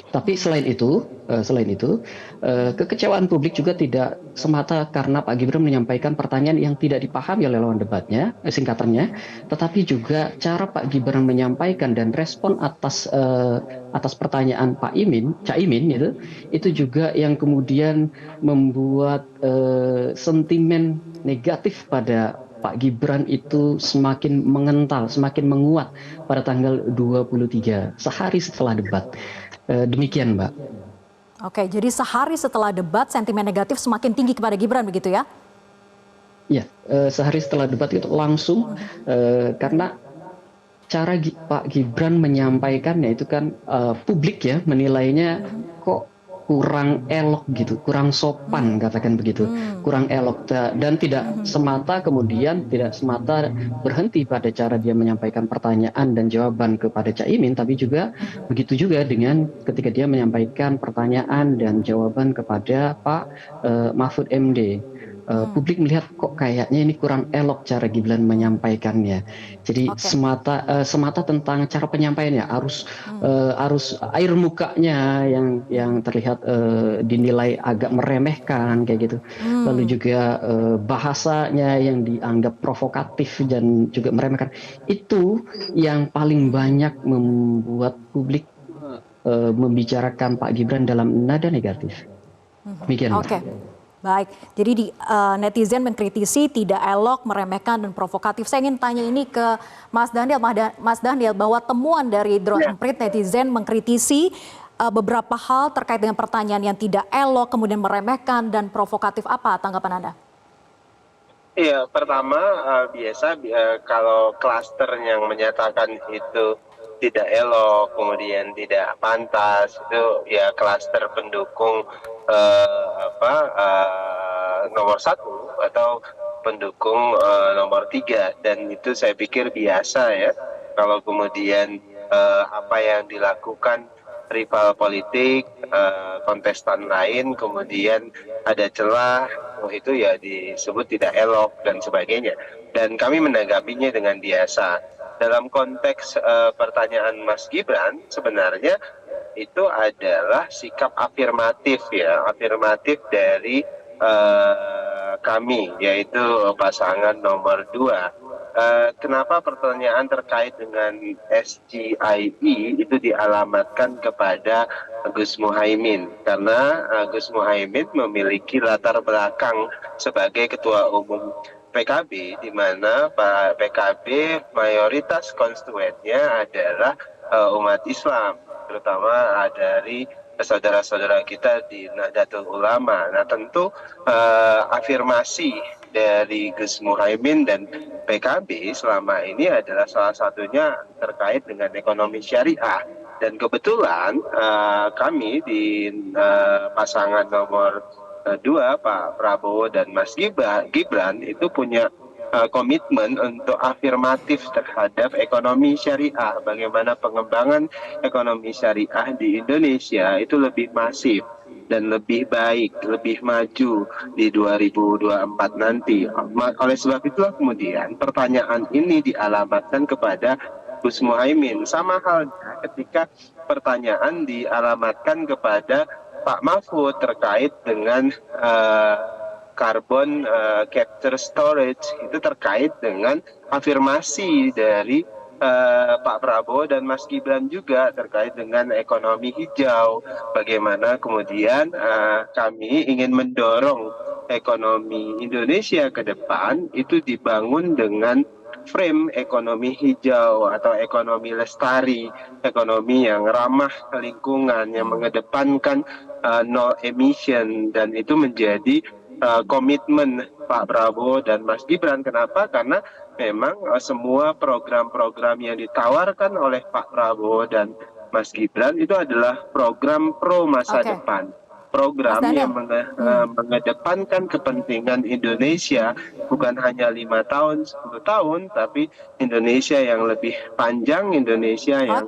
Tapi selain itu, kekecewaan publik juga tidak semata karena Pak Gibran menyampaikan pertanyaan yang tidak dipahami oleh lawan debatnya, singkatannya, tetapi juga cara Pak Gibran menyampaikan dan respon atas pertanyaan Caimin itu juga yang kemudian membuat sentimen negatif pada Pak Gibran itu semakin mengental, semakin menguat pada tanggal 23, sehari setelah debat. Demikian, Mbak. Oke, jadi sehari setelah debat sentimen negatif semakin tinggi kepada Gibran begitu ya? Ya, sehari setelah debat itu langsung karena cara Pak Gibran menyampaikannya itu kan publik ya menilainya kok kurang elok gitu, kurang sopan katakan begitu, kurang elok dan tidak semata berhenti pada cara dia menyampaikan pertanyaan dan jawaban kepada Caimin, tapi juga begitu juga dengan ketika dia menyampaikan pertanyaan dan jawaban kepada Pak Mahfud MD. Publik melihat kok kayaknya ini kurang elok cara Gibran menyampaikannya. Jadi Oke. semata tentang cara penyampaiannya, arus air mukanya yang terlihat dinilai agak meremehkan kayak gitu. Lalu juga bahasanya yang dianggap provokatif dan juga meremehkan. Itu yang paling banyak membuat publik membicarakan Pak Gibran dalam nada negatif. Demikian, Mbak. Oke, baik. Jadi netizen mengkritisi tidak elok, meremehkan dan provokatif. Saya ingin tanya ini ke Mas Daniel, Mas Daniel, bahwa temuan dari Drone Emprit netizen mengkritisi beberapa hal terkait dengan pertanyaan yang tidak elok, kemudian meremehkan dan provokatif. Apa tanggapan Anda? Iya, pertama kalau klaster yang menyatakan itu tidak elok, kemudian tidak pantas, itu ya klaster pendukung nomor satu atau pendukung nomor tiga, dan itu saya pikir biasa ya. Kalau kemudian apa yang dilakukan rival politik, kontestan lain, kemudian ada celah, itu ya disebut tidak elok dan sebagainya. Dan kami menanggapinya dengan biasa. Dalam konteks pertanyaan Mas Gibran, sebenarnya itu adalah sikap afirmatif ya, afirmatif dari kami, yaitu pasangan nomor 2. Kenapa pertanyaan terkait dengan SGIE itu dialamatkan kepada Gus Muhaimin? Karena Gus Muhaimin memiliki latar belakang sebagai ketua umum PKB, di mana PKB mayoritas konstituennya adalah umat Islam, terutama dari saudara-saudara kita di Nahdlatul Ulama. Nah, tentu afirmasi dari Gus Muhaimin dan PKB selama ini adalah salah satunya terkait dengan ekonomi syariah. Dan kebetulan kami di pasangan nomor 2, Pak Prabowo dan Mas Gibran itu punya komitmen untuk afirmatif terhadap ekonomi syariah. Bagaimana pengembangan ekonomi syariah di Indonesia itu lebih masif dan lebih baik, lebih maju di 2024 nanti. Oleh sebab itulah kemudian pertanyaan ini dialamatkan kepada Gus Muhaimin. Sama halnya ketika pertanyaan dialamatkan kepada Pak Mahfud terkait dengan carbon capture storage, itu terkait dengan afirmasi dari Pak Prabowo dan Mas Gibran juga terkait dengan ekonomi hijau. Bagaimana kemudian kami ingin mendorong ekonomi Indonesia ke depan itu dibangun dengan frame ekonomi hijau atau ekonomi lestari, ekonomi yang ramah lingkungan, yang mengedepankan no emission, dan itu menjadi komitmen Pak Prabowo dan Mas Gibran. Kenapa? Karena memang semua program-program yang ditawarkan oleh Pak Prabowo dan Mas Gibran itu adalah program pro masa depan. Program yang mengedepankan kepentingan Indonesia bukan hanya 5 tahun, 10 tahun, tapi Indonesia yang lebih panjang, Indonesia yang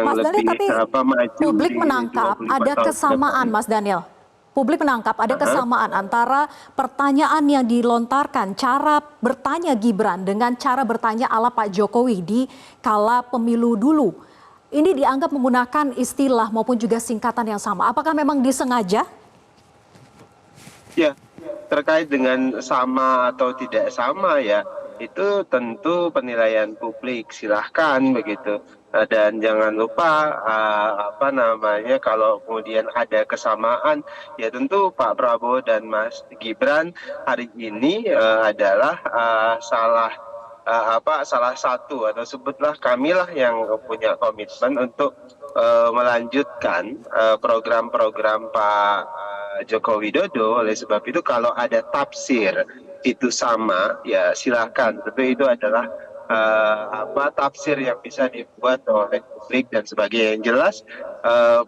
Mas lebih Daniel, tapi maju publik di menangkap 25 ada tahun kesamaan, Mas Daniel. Publik menangkap ada kesamaan antara pertanyaan yang dilontarkan, cara bertanya Gibran dengan cara bertanya ala Pak Jokowi di kala pemilu dulu. ini dianggap menggunakan istilah maupun juga singkatan yang sama. Apakah memang disengaja? Ya, terkait dengan sama atau tidak sama ya, itu tentu penilaian publik, silahkan begitu. Dan jangan lupa apa namanya, kalau kemudian ada kesamaan, ya tentu Pak Prabowo dan Mas Gibran hari ini adalah salah satu, atau sebutlah kamilah yang punya komitmen untuk melanjutkan program-program Pak Joko Widodo. Oleh sebab itu kalau ada tafsir itu sama, ya silakan. Tapi itu adalah tafsir yang bisa dibuat oleh publik dan sebagainya. Yang jelas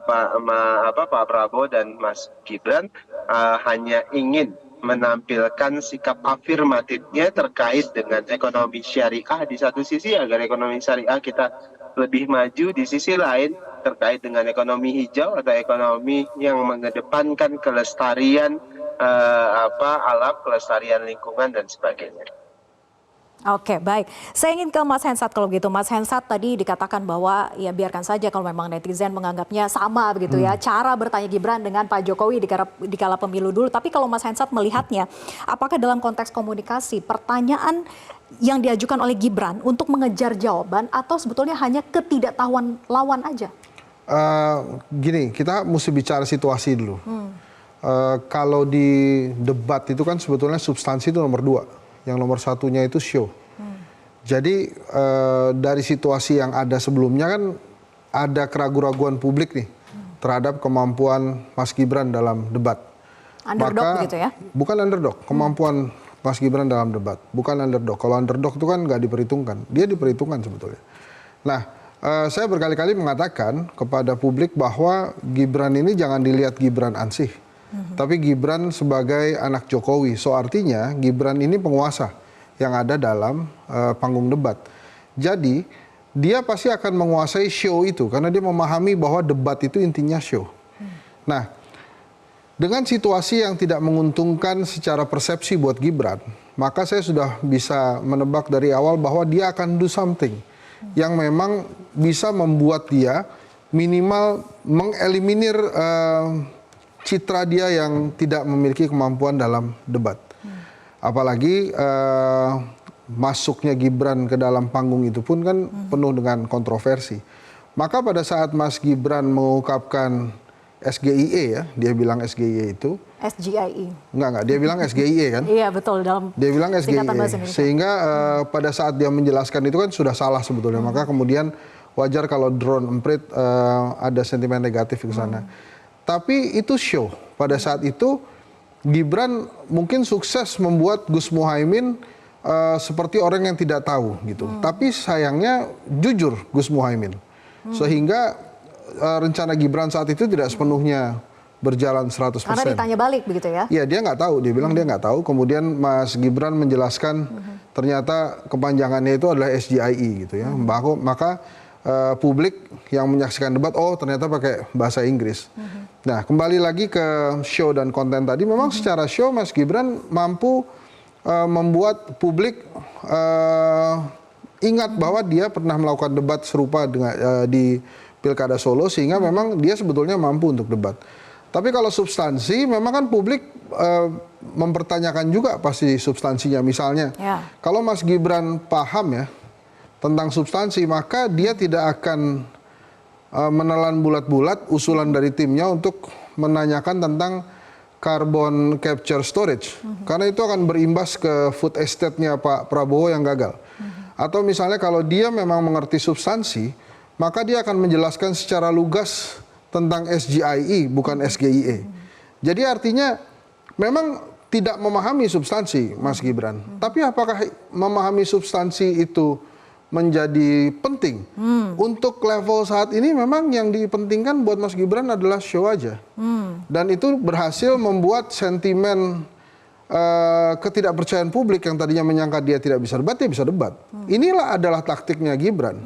Pak Prabowo dan Mas Gibran hanya ingin menampilkan sikap afirmatifnya terkait dengan ekonomi syariah di satu sisi, agar ekonomi syariah kita lebih maju, di sisi lain terkait dengan ekonomi hijau atau ekonomi yang mengedepankan kelestarian alam, kelestarian lingkungan dan sebagainya. Oke, baik. Saya ingin ke Mas Hensat kalau gitu. Mas Hensat tadi dikatakan bahwa ya biarkan saja kalau memang netizen menganggapnya sama begitu ya. Cara bertanya Gibran dengan Pak Jokowi di kala pemilu dulu. Tapi kalau Mas Hensat melihatnya, apakah dalam konteks komunikasi pertanyaan yang diajukan oleh Gibran untuk mengejar jawaban atau sebetulnya hanya ketidaktahuan lawan aja? Gini, kita mesti bicara situasi dulu. Kalau di debat itu kan sebetulnya substansi itu nomor 2. Yang nomor satunya itu show. Jadi dari situasi yang ada sebelumnya kan ada keraguan-raguan publik nih terhadap kemampuan Mas Gibran dalam debat. Underdog begitu ya? Bukan underdog, kemampuan Mas Gibran dalam debat. Bukan underdog. Kalau underdog itu kan nggak diperhitungkan. Dia diperhitungkan sebetulnya. Nah, saya berkali-kali mengatakan kepada publik bahwa Gibran ini jangan dilihat Gibran ansih. Tapi Gibran sebagai anak Jokowi, so artinya Gibran ini penguasa yang ada dalam panggung debat. Jadi dia pasti akan menguasai show itu karena dia memahami bahwa debat itu intinya show. Nah, dengan situasi yang tidak menguntungkan secara persepsi buat Gibran, maka saya sudah bisa menebak dari awal bahwa dia akan do something yang memang bisa membuat dia minimal mengeliminir citra dia yang tidak memiliki kemampuan dalam debat. Apalagi masuknya Gibran ke dalam panggung itu pun kan penuh dengan kontroversi. Maka pada saat Mas Gibran mengungkapkan SGIE ya, dia bilang SGIE itu. SGIE. Enggak, dia bilang SGIE kan? Iya betul, dalam dia bilang SGIE. bahasa Indonesia. Sehingga pada saat dia menjelaskan itu kan sudah salah sebetulnya. Maka kemudian wajar kalau drone emprit ada sentimen negatif ke sana. Tapi itu show. Pada saat itu Gibran mungkin sukses membuat Gus Muhaimin seperti orang yang tidak tahu gitu. Tapi sayangnya jujur Gus Muhaimin. Sehingga rencana Gibran saat itu tidak sepenuhnya berjalan 100%. Karena ditanya balik begitu ya? Iya, dia nggak tahu. Dia bilang dia nggak tahu. Kemudian Mas Gibran menjelaskan ternyata kepanjangannya itu adalah SGIE gitu ya. Maka publik yang menyaksikan debat, oh ternyata pakai bahasa Inggris. Nah, kembali lagi ke show dan konten tadi, memang secara show Mas Gibran mampu membuat publik ingat bahwa dia pernah melakukan debat serupa dengan di Pilkada Solo, sehingga memang dia sebetulnya mampu untuk debat. Tapi kalau substansi, memang kan publik mempertanyakan juga pasti substansinya. Misalnya, kalau Mas Gibran paham ya tentang substansi, maka dia tidak akan menelan bulat-bulat usulan dari timnya untuk menanyakan tentang carbon capture storage. Karena itu akan berimbas ke food estate-nya Pak Prabowo yang gagal. Atau misalnya kalau dia memang mengerti substansi, maka dia akan menjelaskan secara lugas tentang SGIE, bukan SGIE. Jadi artinya memang tidak memahami substansi Mas Gibran. Tapi apakah memahami substansi itu menjadi penting? Untuk level saat ini memang yang dipentingkan buat Mas Gibran adalah show aja. Dan itu berhasil membuat sentimen ketidakpercayaan publik yang tadinya menyangka dia tidak bisa debat, dia bisa debat. Inilah adalah taktiknya Gibran.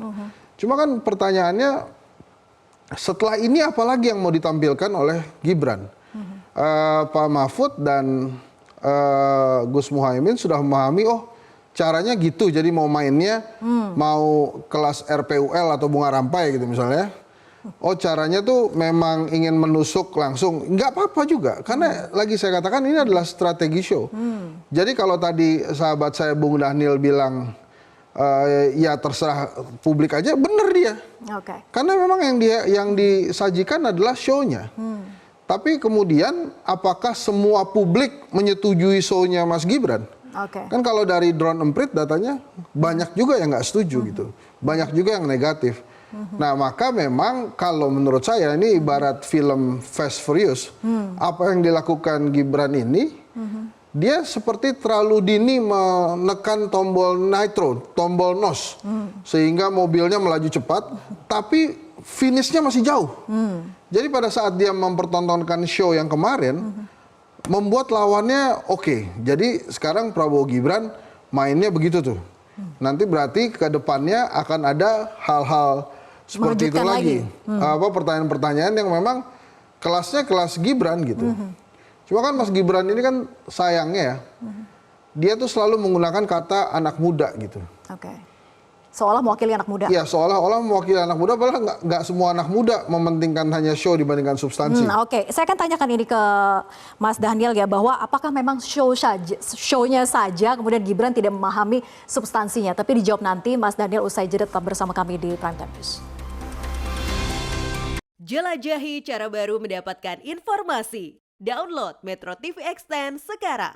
Cuma kan pertanyaannya, setelah ini apalagi yang mau ditampilkan oleh Gibran? Pak Mahfud dan Gus Muhaimin sudah memahami, oh caranya gitu, jadi mau mainnya mau kelas RPUL atau bunga rampai gitu misalnya. Oh caranya tuh memang ingin menusuk langsung, nggak apa-apa juga. Karena lagi saya katakan ini adalah strategi show. Jadi kalau tadi sahabat saya Bung Daniel bilang, ya terserah publik aja, bener dia. Oke. Karena memang yang disajikan adalah show-nya. Tapi kemudian apakah semua publik menyetujui show-nya Mas Gibran? Oke. Kan kalau dari drone emprit datanya banyak juga yang nggak setuju gitu. Banyak juga yang negatif. Nah maka memang kalau menurut saya ini ibarat film Fast Furious. Apa yang dilakukan Gibran ini, dia seperti terlalu dini menekan tombol nitro, tombol NOS. Sehingga mobilnya melaju cepat, tapi finishnya masih jauh. Jadi pada saat dia mempertontonkan show yang kemarin, membuat lawannya oke. Jadi sekarang Prabowo Gibran mainnya begitu tuh. Nanti berarti ke depannya akan ada hal-hal seperti itu lagi. Apa pertanyaan-pertanyaan yang memang kelasnya kelas Gibran gitu. Cuma kan Mas Gibran ini kan sayangnya ya, dia tuh selalu menggunakan kata anak muda gitu. Oke. Seolah mewakili anak muda. Iya, seolah-olah mewakili anak muda, padahal nggak semua anak muda mementingkan hanya show dibandingkan substansi. Oke, saya akan tanyakan ini ke Mas Daniel ya, bahwa apakah memang show-nya saja, kemudian Gibran tidak memahami substansinya. Tapi dijawab nanti, Mas Daniel usai jeda, tetap bersama kami di Prime Time News. Jelajahi cara baru mendapatkan informasi. Download Metro TV Extend sekarang.